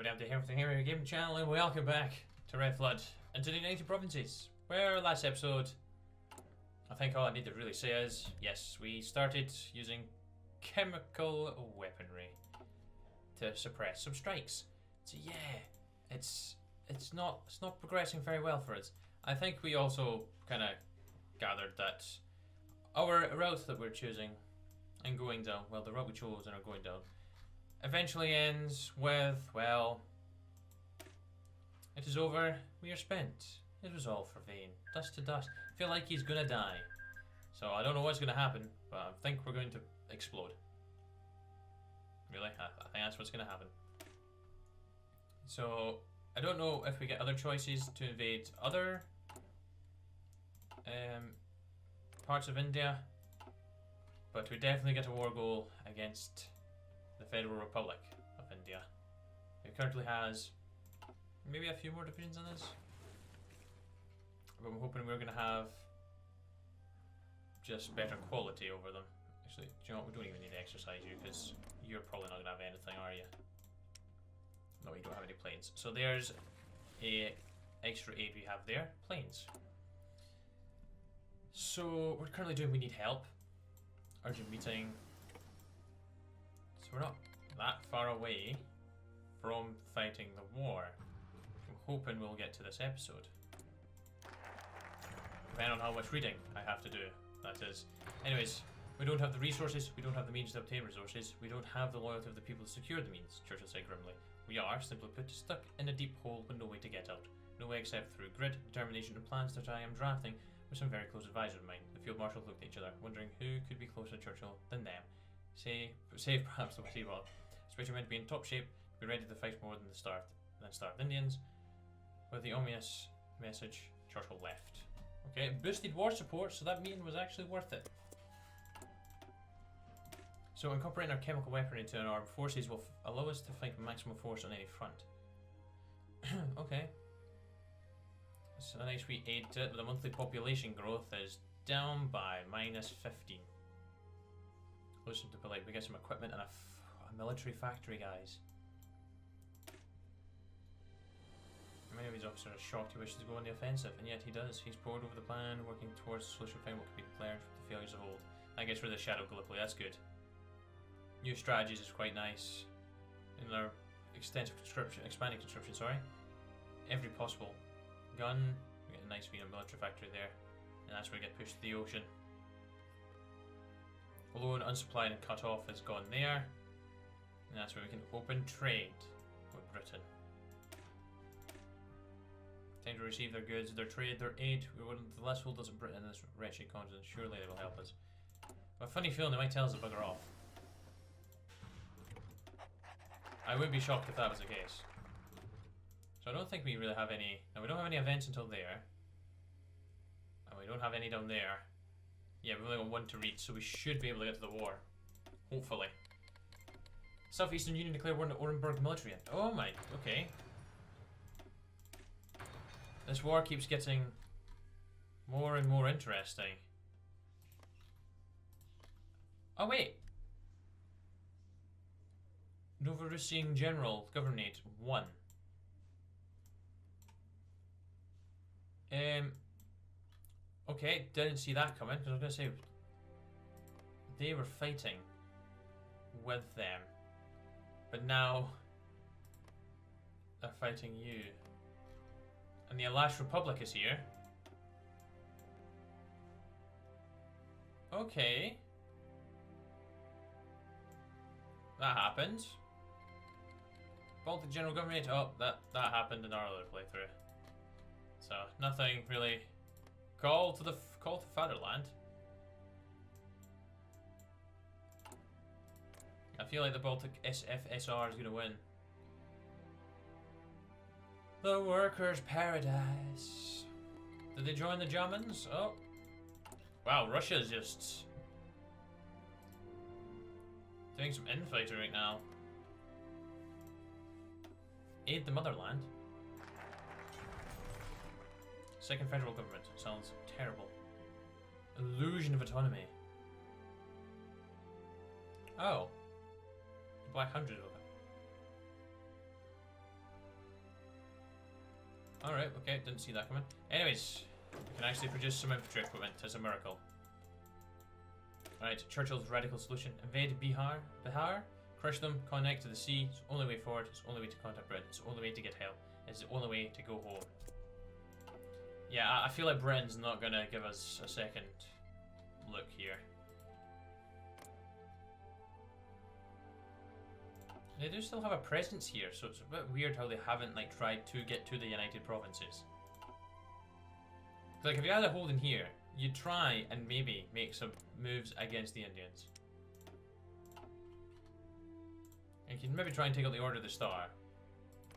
everybody, I'm the Here Game Channel, and welcome back to Red Flood into the United Provinces. Where last episode, I think all I need to really say is, yes, we started using chemical weaponry to suppress some strikes. So yeah, it's not progressing very well for us. I think we also kind of gathered that our route that we're choosing and going down, well, the route we chose and are going down, eventually ends with, well, it is over, we are spent. It was all for vain. Dust to dust. I feel like he's gonna die. So I don't know what's gonna happen, but I think we're going to explode. Really? I think that's what's gonna happen. So I don't know if we get other choices to invade other parts of India, but we definitely get a war goal against the Federal Republic of India, who currently has maybe a few more divisions on this. But I'm hoping we're going to have just better quality over them. Actually, do you know what? We don't even need to exercise you because you're probably not going to have anything, are you? No, you don't have any planes. So there's a extra aid we have there. Planes. So we're currently doing we need help. Urgent meeting. So we're not that far away from fighting the war. I'm hoping we'll get to this episode. Depending on how much reading I have to do, that is. Anyways, we don't have the resources, we don't have the means to obtain resources, we don't have the loyalty of the people to secure the means, Churchill said grimly. We are, simply put, stuck in a deep hole with no way to get out. No way except through grit, determination and plans that I am drafting with some very close advisors of mine. The field marshals looked at each other, wondering who could be closer to Churchill than them. Save perhaps the Seawall. Especially meant to be in top shape, to be ready to fight more than starved Indians. With the ominous message, Churchill left. Okay, boosted war support, so that meeting was actually worth it. So incorporating our chemical weaponry into our armed forces will allow us to fight with maximum force on any front. Okay. It's a nice wee aid to it, but the monthly population growth is down by -15. Listen to polite, we get some equipment and a military factory, guys. Many of these officers are shocked he wishes to go on the offensive, and yet he does. He's pored over the plan, working towards a solution to find what could be declared from the failures of old. That gets rid of the Shadow Gallipoli, that's good. New strategies is quite nice. In our extensive conscription, expanding conscription, sorry. Every possible gun, we get a nice military factory there, and that's where we get pushed to the ocean. Alone, unsupplied and cut off has gone there, and that's where we can open trade with Britain. Time to receive their goods, their trade, their aid. We're one of the less holders of Britain in this wretched continent. Surely they will help us. But a funny feeling they might tell us to bugger off. I would be shocked if that was the case. So I don't think we really have any. No, we don't have any events until there. And we don't have any down there. Yeah, we've only got one to read, so we should be able to get to the war. Hopefully. Southeastern Union declared war on the Orenburg military. Oh my, okay. This war keeps getting more and more interesting. Oh wait! Novorussian General Governorate 1. Okay, didn't see that coming, because I was going to say they were fighting with them. But now they're fighting you. And the Alash Republic is here. Okay. That happened. Baltic General Government. Oh, that happened in our other playthrough. So nothing really. Call to Fatherland. I feel like the Baltic SFSR is gonna win. The workers' paradise. Did they join the Germans? Oh. Wow, Russia's just doing some infighting right now. Aid the motherland. Second federal government. Sounds terrible. Illusion of autonomy. Oh. Black Hundred of it. Alright, okay, didn't see that coming. Anyways, we can actually produce some infantry equipment as a miracle. Alright, Churchill's radical solution. Invade Bihar. Crush them, connect to the sea. It's the only way forward, it's the only way to contact Britain. It's the only way to get help. It's the only way to go home. Yeah, I feel like Britain's not gonna give us a second look here. They do still have a presence here, so it's a bit weird how they haven't like tried to get to the United Provinces. Like if you had a hold in here, you'd try and maybe make some moves against the Indians. And you can maybe try and take out the Order of the Star,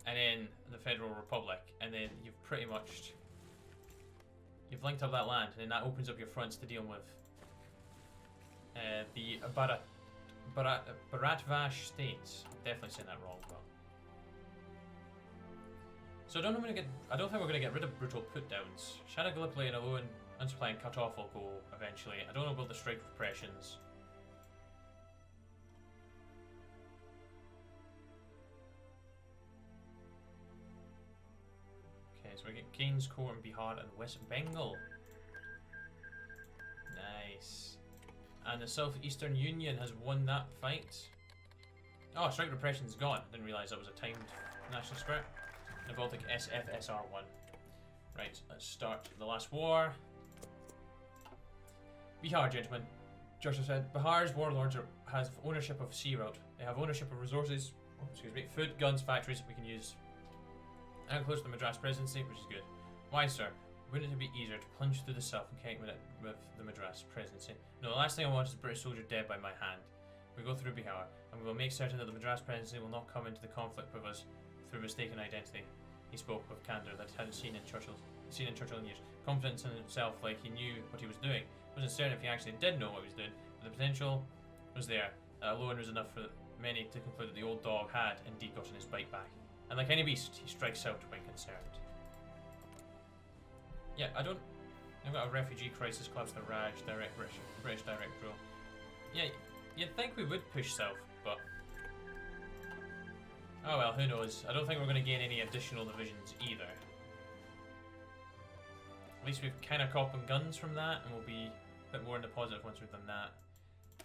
and then the Federal Republic, and then you've pretty much linked up that land, and then that opens up your fronts to deal with the Bharatvash states. I'm definitely saying that wrong, but so I don't think we're gonna get rid of brutal put downs. Shadow Gallipoli and alone unsupply and cut off will go eventually. I don't know about the strike repressions. Okay, so we get Keynes Court in Bihar and West Bengal. Nice. And the Southeastern Union has won that fight. Oh, strike repression's gone. Didn't realise that was a timed national spirit. The Baltic SFSR1. Right, let's start the last war. Bihar, gentlemen. Churchill said, Bihar's warlords have ownership of sea route. They have ownership of resources, food, guns, factories we can use. And close to the Madras presidency, which is good. Why, sir? Wouldn't it be easier to plunge through the south and connect with the Madras presidency? No, the last thing I want is a British soldier dead by my hand. We go through Bihar, and we will make certain that the Madras presidency will not come into the conflict with us through mistaken identity. He spoke with candour that he hadn't seen in Churchill in years. Confidence in himself, like he knew what he was doing. Wasn't certain if he actually did know what he was doing, but the potential was there. That alone was enough for many to conclude that the old dog had indeed gotten his bite back. And like any beast, he strikes out when concerned. Yeah, I've got a refugee crisis collapse the Raj, British direct rule. Yeah, you'd think we would push south, but oh well, who knows. I don't think we're going to gain any additional divisions either. At least we've kind of copping guns from that, and we'll be a bit more in the positive once we've done that.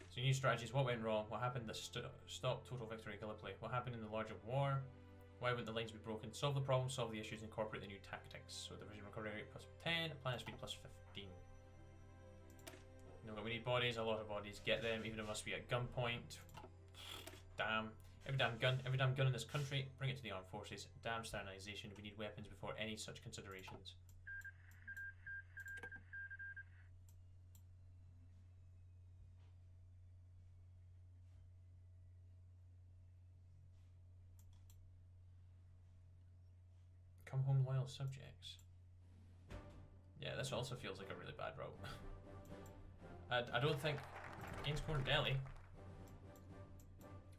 So new strategies, what went wrong? What happened to stop total victory Gallipoli? What happened in the larger war? Why wouldn't the lines be broken? Solve the problem, solve the issues, incorporate the new tactics. So division recovery rate plus 10, planet speed plus 15. You know what, we need bodies, a lot of bodies. Get them, even if it must be at gunpoint. Damn. Every damn gun in this country, bring it to the armed forces. Damn standardization, we need weapons before any such considerations. Come home loyal subjects. Yeah, this also feels like a really bad route. I don't think Gainsbourne Delhi.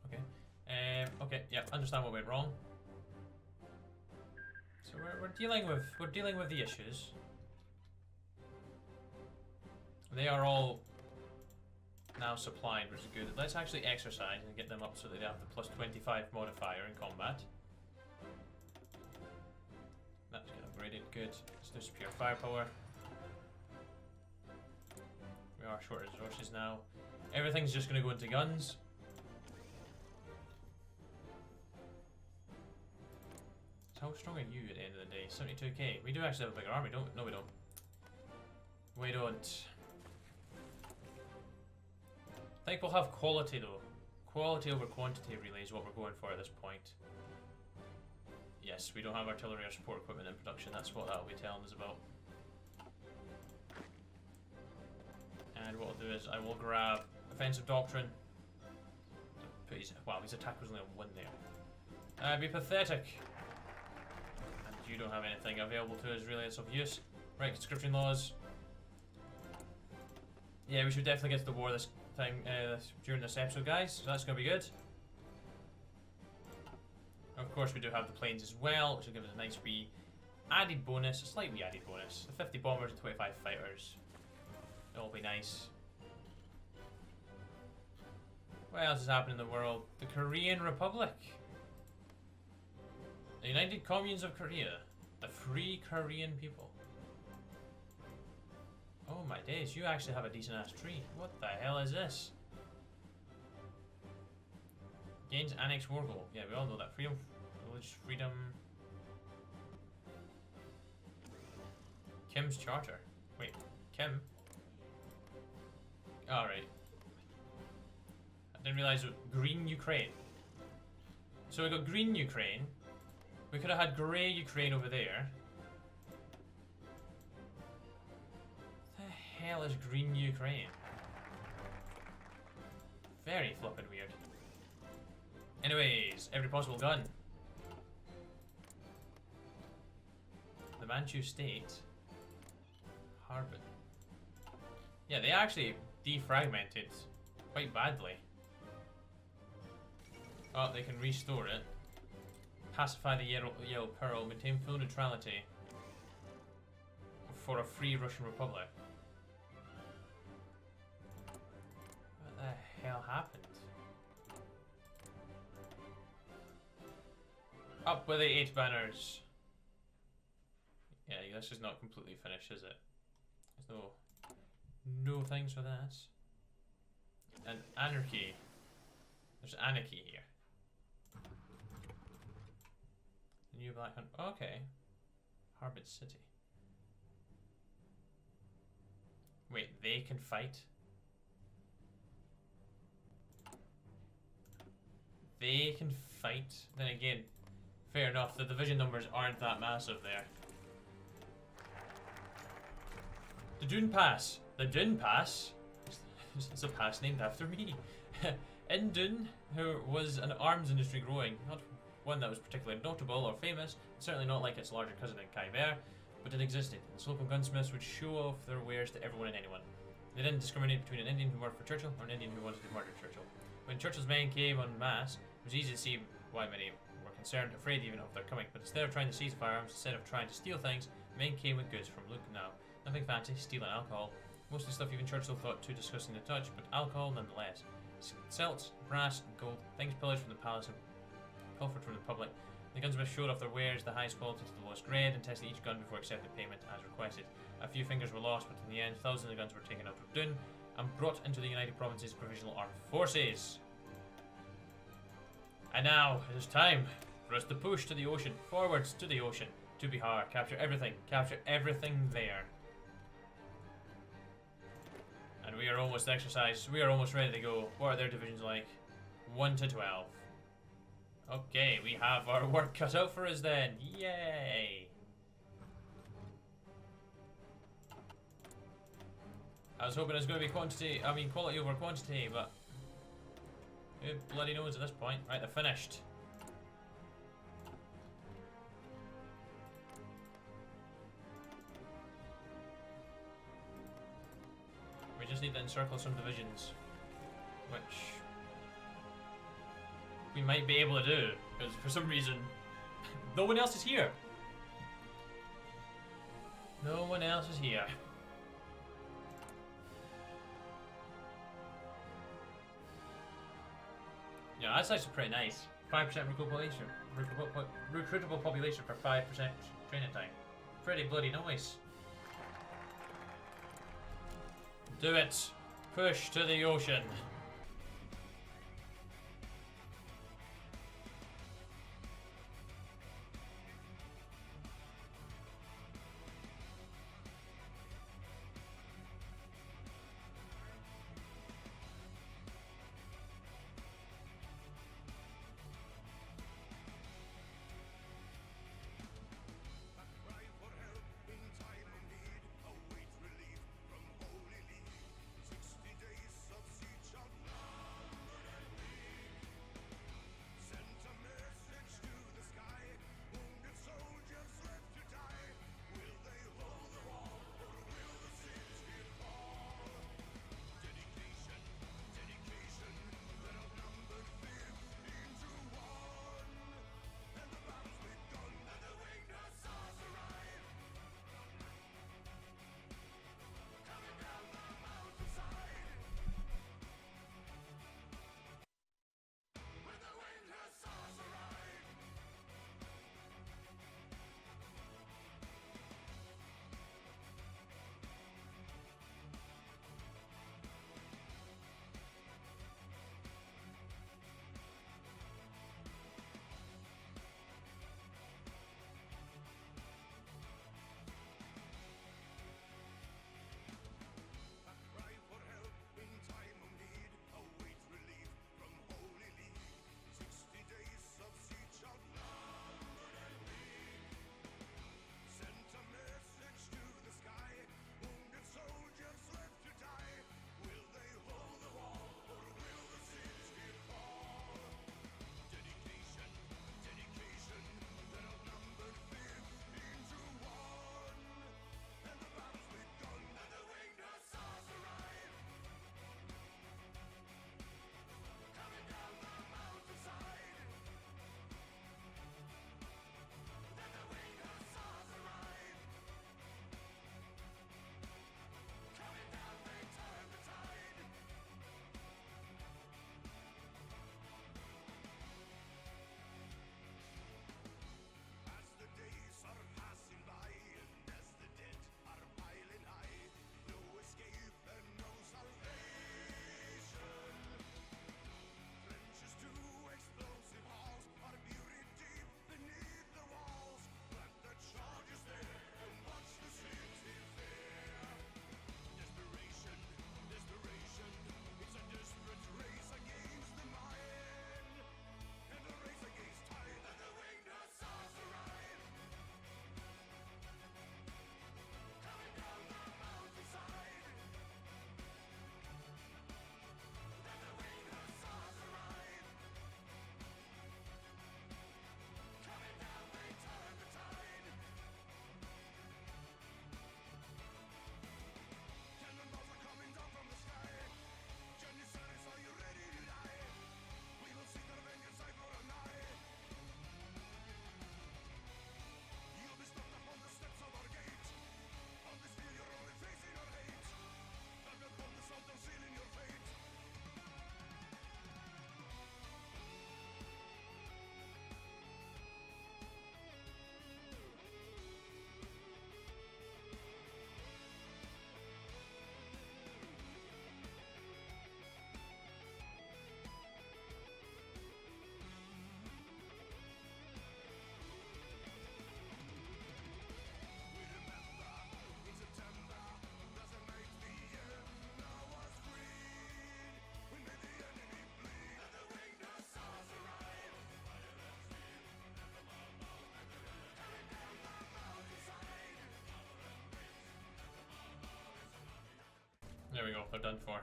Okay. Okay, yeah, understand what went wrong. So we're dealing with the issues. They are all now supplied, which is good. Let's actually exercise and get them up so that they have the plus 25 modifier in combat. That's get upgraded, good. Let's do superior firepower. We are short of resources now. Everything's just going to go into guns. So how strong are you at the end of the day? 72k. We do actually have a bigger army, don't we? No, we don't. We don't. I think we'll have quality though. Quality over quantity really is what we're going for at this point. Yes, we don't have artillery or support equipment in production. That's what that'll be telling us about. And what I'll do is I will grab offensive doctrine. Put his, wow, his attack was only on 1 there. Be pathetic. And you don't have anything available to us really that's of use. Right, conscription laws. Yeah, we should definitely get to the war this time during this episode, guys. So that's going to be good. Of course, we do have the planes as well, which will give us a nice wee added bonus, a slight wee added bonus. The 50 bombers and 25 fighters. It'll be nice. What else is happening in the world? The Korean Republic. The United Communes of Korea. The Free Korean people. Oh my days, you actually have a decent ass tree. What the hell is this? Gains annex war goal. Yeah, we all know that. Freedom, religious freedom. Kim's charter. Wait, Kim? Alright. I didn't realize it. Green Ukraine. So we got green Ukraine. We could have had grey Ukraine over there. What the hell is green Ukraine? Very flippin' weird. Anyways, every possible gun. The Manchu state. Harbin. Yeah, they actually defragmented quite badly. Oh, they can restore it. Pacify the Yellow Pearl. Maintain full neutrality for a free Russian Republic. What the hell happened? Up with the 8 banners. Yeah, this is not completely finished, is it? There's no things for that. And anarchy. There's anarchy here. The new Black Hunt. Okay. Harbin City. Wait, they can fight? They can fight? Then again, fair enough, the division numbers aren't that massive there. The Dune Pass. The Dune Pass? It's a pass named after me. In Dune, who was an arms industry growing, not one that was particularly notable or famous, certainly not like its larger cousin in Kyber, but it existed, and its local gunsmiths would show off their wares to everyone and anyone. They didn't discriminate between an Indian who worked for Churchill or an Indian who wanted to murder Churchill. When Churchill's men came en masse, it was easy to see why many were concerned, afraid even of their coming, but instead of trying to seize firearms, instead of trying to steal things, men came with goods from Lucknow. Nothing fancy, steel and alcohol. Most of the stuff even Churchill thought too disgusting to touch, but alcohol nonetheless. Celts, brass, and gold, things pillaged from the palace and pilfered from the public. The gunsmiths showed off their wares, the highest quality to the lowest grade, and tested each gun before accepting payment as requested. A few fingers were lost, but in the end, thousands of guns were taken out of Dun and brought into the United Provinces Provisional Armed Forces. And now, it is time for us to push to the ocean, forwards to the ocean, to Bihar, capture everything there. And we are almost exercised, we are almost ready to go. What are their divisions like? 1 to 12. Okay, we have our work cut out for us then. Yay! I was hoping it was going to be quality over quantity, but who bloody knows at this point. Right, they're finished. We just need to encircle some divisions, which we might be able to do, because for some reason no one else is here. No one else is here. Yeah, that's actually pretty nice. 5% recruitable population for 5% training time. Pretty bloody nice. Do it. Push to the ocean. done for.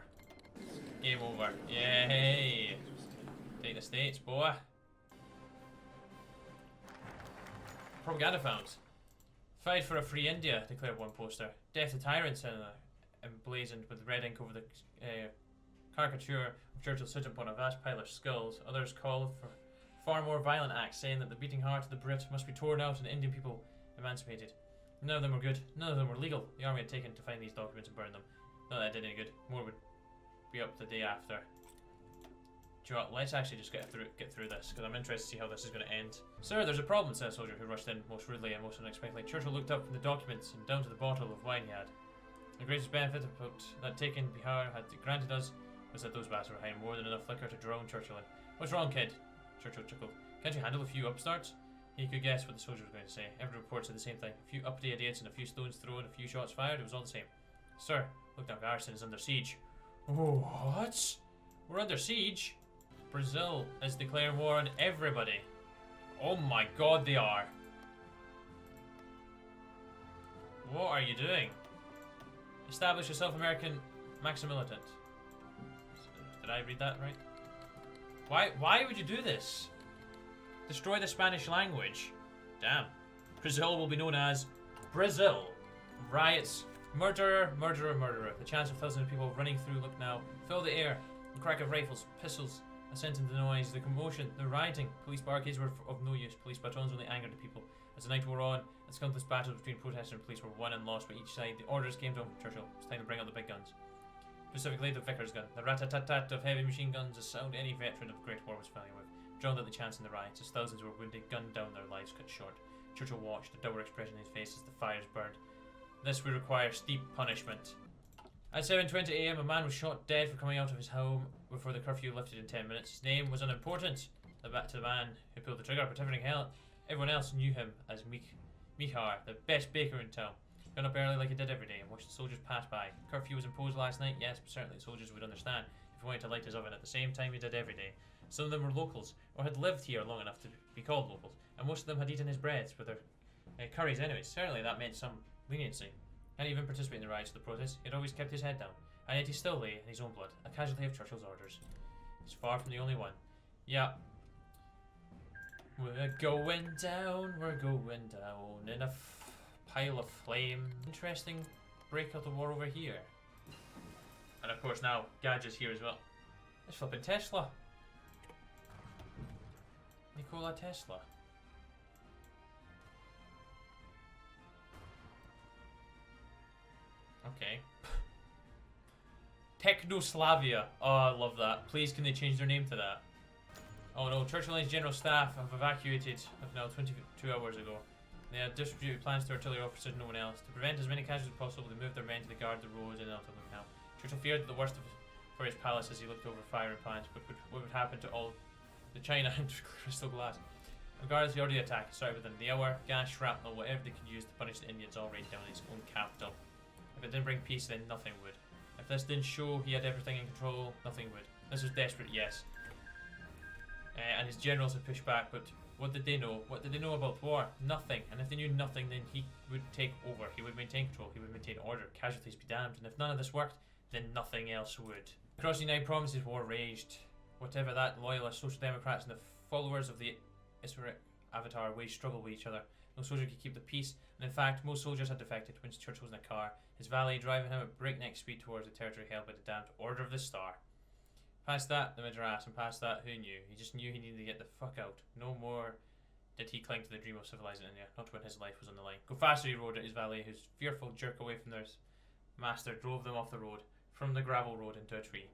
Game over. Yay! Take the States, boy. Propaganda found. Fight for a free India, declared one poster. Death to tyrants, emblazoned with red ink over the caricature of Churchill sitting upon a vast pile of skulls. Others called for far more violent acts, saying that the beating heart of the Brit must be torn out and the Indian people emancipated. None of them were good. None of them were legal. The army had taken to find these documents and burn them. Not that did any good. More would be up the day after. Do you know what? Let's actually just get through this, because I'm interested to see how this is going to end. Sir, there's a problem, said a soldier who rushed in most rudely and most unexpectedly. Churchill looked up from the documents and down to the bottle of wine he had. The greatest benefit that taken Bihar had granted us was that those bastards were hiding more than enough liquor to drown Churchill in. What's wrong, kid? Churchill chuckled. Can't you handle a few upstarts? He could guess what the soldier was going to say. Every report said the same thing. A few uppity idiots and a few stones thrown, a few shots fired, it was all the same. Sir, look down, Garrison is under siege. What? We're under siege? Brazil is declaring war on everybody. Oh my god, they are. What are you doing? Establish a self-American Maximilitant. Did I read that right? Why would you do this? Destroy the Spanish language. Damn. Brazil will be known as Brazil. Riots. Murderer, murderer, murderer. The chance of thousands of people running through look now. Fill the air. The crack of rifles, pistols, ascent into the noise, the commotion, the rioting. Police barricades were of no use. Police batons only angered the people. As the night wore on, and countless battles between protesters and police were won and lost by each side, the orders came to Churchill. It was time to bring out the big guns. Specifically the Vickers gun. The rat-a-tat-tat of heavy machine guns, a sound any veteran of the Great War was familiar with. Drowned out the chance in the riots, as thousands were wounded, gunned down, their lives cut short. Churchill watched, a dour expression in his face as the fires burned. This would require steep punishment. At 7:20 AM, a man was shot dead for coming out of his home before the curfew lifted in 10 minutes. His name was unimportant to the man who pulled the trigger, but everyone else knew him as Mihar, the best baker in town. Got up early like he did every day and watched the soldiers pass by. Curfew was imposed last night, yes, but certainly the soldiers would understand if he wanted to light his oven at the same time he did every day. Some of them were locals, or had lived here long enough to be called locals, and most of them had eaten his breads with their curries anyways. Certainly that meant some leniency. Hadn't even participated in the riots or the protests. He'd always kept his head down, and yet he still lay in his own blood, a casualty of Churchill's orders. He's far from the only one. Yeah. We're going down in a pile of flame. Interesting break of the war over here. And of course now, Gadget's here as well. It's flipping Tesla. Nikola Tesla. Okay. Technoslavia. Oh, I love that. Please, can they change their name to that? Oh no, Churchill and his general staff have evacuated now 22 hours ago. They had distributed plans to artillery officers and no one else. To prevent as many casualties as possible, they moved their men to guard the roads and out of the camp. Churchill feared the worst for his palace as he looked over firing plans. What would happen to all the china and crystal glass? Regardless, the order of the attack started within the hour. Gas, shrapnel, whatever they could use to punish the Indians all rained down his own capital. If it didn't bring peace, then nothing would. If this didn't show he had everything in control, nothing would. This was desperate, yes. And his generals had pushed back, but what did they know? What did they know about war? Nothing. And if they knew nothing, then he would take over. He would maintain control. He would maintain order. Casualties be damned. And if none of this worked, then nothing else would. Across the United Provinces, war raged. Whatever that, loyalist Social Democrats and the followers of the Israel Avatar waged struggle with each other. No soldier could keep the peace, and in fact, most soldiers had defected. Winston Churchill was in a car, his valet driving him at breakneck speed towards the territory held by the damned Order of the Star. Past that, the Madras, and past that, who knew? He just knew he needed to get the fuck out. No more did he cling to the dream of civilizing India, not when his life was on the line. Go faster, he roared at his valet, whose fearful jerk away from their master drove them off the road, from the gravel road into a tree.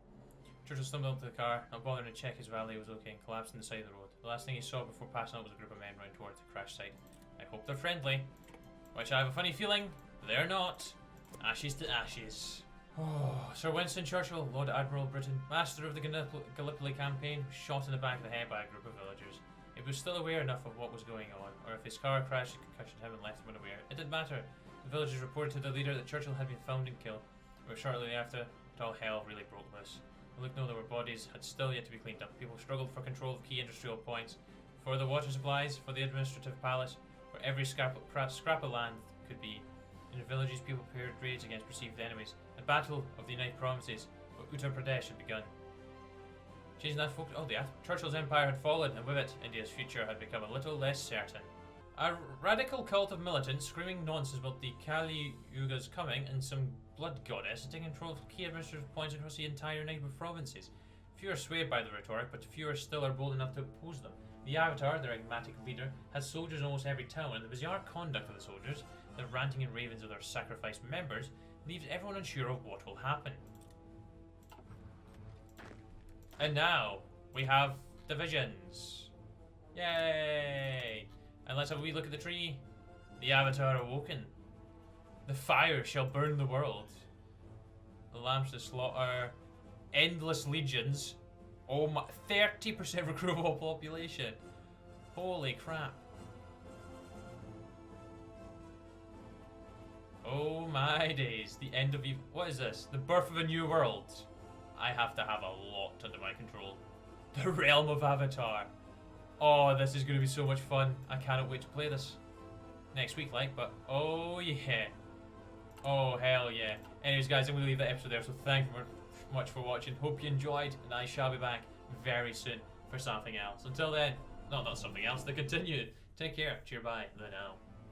Churchill stumbled into the car, not bothering to check his valet was okay, and collapsed on the side of the road. The last thing he saw before passing out was a group of men running towards the crash site. I hope they're friendly, which I have a funny feeling they're not. Ashes to ashes. Oh, Sir Winston Churchill, Lord Admiral of Britain, master of the Gallipoli campaign, was shot in the back of the head by a group of villagers. He was still aware enough of what was going on, or if his car crashed and concussioned him and left him unaware. It didn't matter. The villagers reported to the leader that Churchill had been found and killed, but shortly after, all hell really broke loose. Look, no, there were bodies had still yet to be cleaned up. People struggled for control of key industrial points, for the water supplies, for the administrative palace, for every scrap of land could be. In the villages, people prepared raids against perceived enemies. The Battle of the United Provinces Uttar Pradesh had begun. Changing that focus. Oh, Churchill's empire had fallen, and with it, India's future had become a little less certain. A radical cult of militants screaming nonsense about the Kali Yuga's coming and some blood goddess had taken control of key administrative points across the entire United provinces. Few are swayed by the rhetoric, but fewer still are bold enough to oppose them. The Avatar, their enigmatic leader, has soldiers in almost every town, and the bizarre conduct of the soldiers, the ranting and ravings of their sacrificed members, leaves everyone unsure of what will happen. And now, we have divisions. Yay! And let's have a wee look at the tree. The Avatar awoken. The fire shall burn the world. The lamps to slaughter. Endless legions. Oh my, 30% recruitable population. Holy crap. Oh my days. The end of what is this? The birth of a new world. I have to have a lot under my control. The realm of Avatar. Oh, this is going to be so much fun. I cannot wait to play this. Next week, like, but oh yeah. Oh, hell yeah. Anyways, guys, I'm going to leave that episode there, so thank you very much for watching. Hope you enjoyed, and I shall be back very soon for something else. Until then, no, not something else, to continue. Take care. Cheer bye. The now.